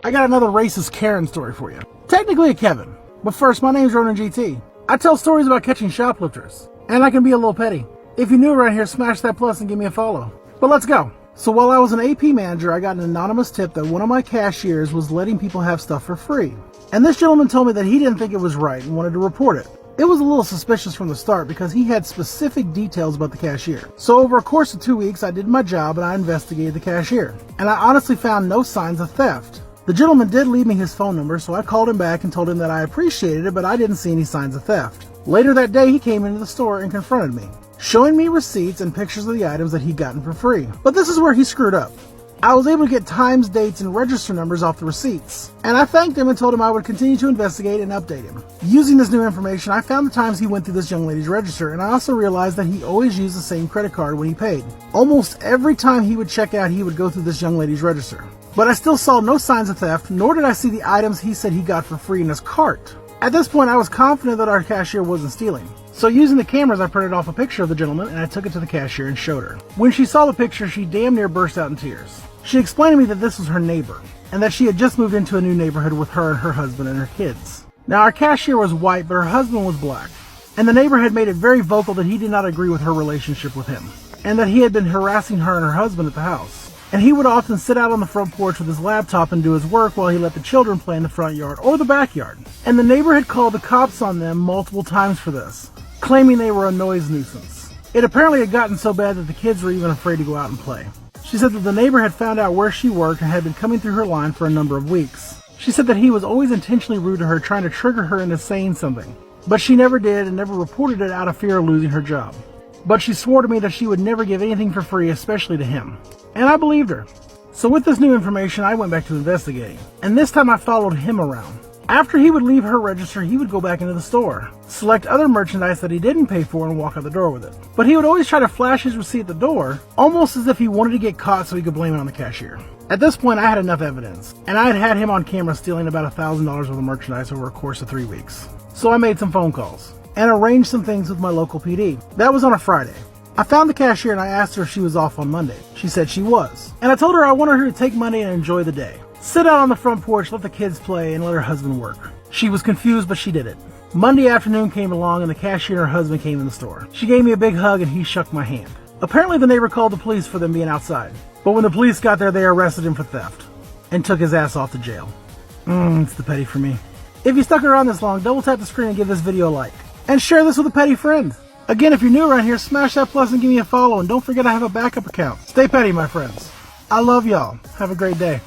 I got another racist Karen story for you. Technically a Kevin, but first, my name's Ronan GT. I tell stories about catching shoplifters, and I can be a little petty. If you're new around here, smash that plus and give me a follow. But let's go. So while I was an AP manager, I got an anonymous tip that one of my cashiers was letting people have stuff for free. And this gentleman told me that he didn't think it was right and wanted to report it. It was a little suspicious from the start because he had specific details about the cashier. So over a course of 2 weeks, I did my job and I investigated the cashier. And I honestly found no signs of theft. The gentleman did leave me his phone number, so I called him back and told him that I appreciated it, but I didn't see any signs of theft. Later that day, he came into the store and confronted me, showing me receipts and pictures of the items that he'd gotten for free. But this is where he screwed up. I was able to get times, dates, and register numbers off the receipts, and I thanked him and told him I would continue to investigate and update him. Using this new information, I found the times he went through this young lady's register, and I also realized that he always used the same credit card when he paid. Almost every time he would check out, he would go through this young lady's register. But I still saw no signs of theft, nor did I see the items he said he got for free in his cart. At this point, I was confident that our cashier wasn't stealing. So using the cameras, I printed off a picture of the gentleman and I took it to the cashier and showed her. When she saw the picture, she damn near burst out in tears. She explained to me that this was her neighbor, and that she had just moved into a new neighborhood with her and her husband and her kids. Now, our cashier was white, but her husband was black, and the neighbor had made it very vocal that he did not agree with her relationship with him, and that he had been harassing her and her husband at the house. And he would often sit out on the front porch with his laptop and do his work while he let the children play in the front yard or the backyard. And the neighbor had called the cops on them multiple times for this, claiming they were a noise nuisance. It apparently had gotten so bad that the kids were even afraid to go out and play. She said that the neighbor had found out where she worked and had been coming through her line for a number of weeks. She said that he was always intentionally rude to her, trying to trigger her into saying something. But she never did and never reported it out of fear of losing her job. But she swore to me that she would never give anything for free, especially to him. And I believed her. So with this new information, I went back to investigating. And this time I followed him around. After he would leave her register, he would go back into the store, select other merchandise that he didn't pay for, and walk out the door with it. But he would always try to flash his receipt at the door, almost as if he wanted to get caught so he could blame it on the cashier. At this point, I had enough evidence, and I had had him on camera stealing about $1,000 worth of merchandise over a course of 3 weeks. So I made some phone calls, and arranged some things with my local PD. That was on a Friday. I found the cashier and I asked her if she was off on Monday. She said she was. And I told her I wanted her to take Monday and enjoy the day. Sit out on the front porch, let the kids play, and let her husband work. She was confused, but she did it. Monday afternoon came along and the cashier and her husband came in the store. She gave me a big hug and he shook my hand. Apparently the neighbor called the police for them being outside. But when the police got there, they arrested him for theft and took his ass off to jail. It's the petty for me. If you stuck around this long, double tap the screen and give this video a like. And share this with a petty friend. Again, if you're new around here, smash that plus and give me a follow. And don't forget I have a backup account. Stay petty, my friends. I love y'all. Have a great day.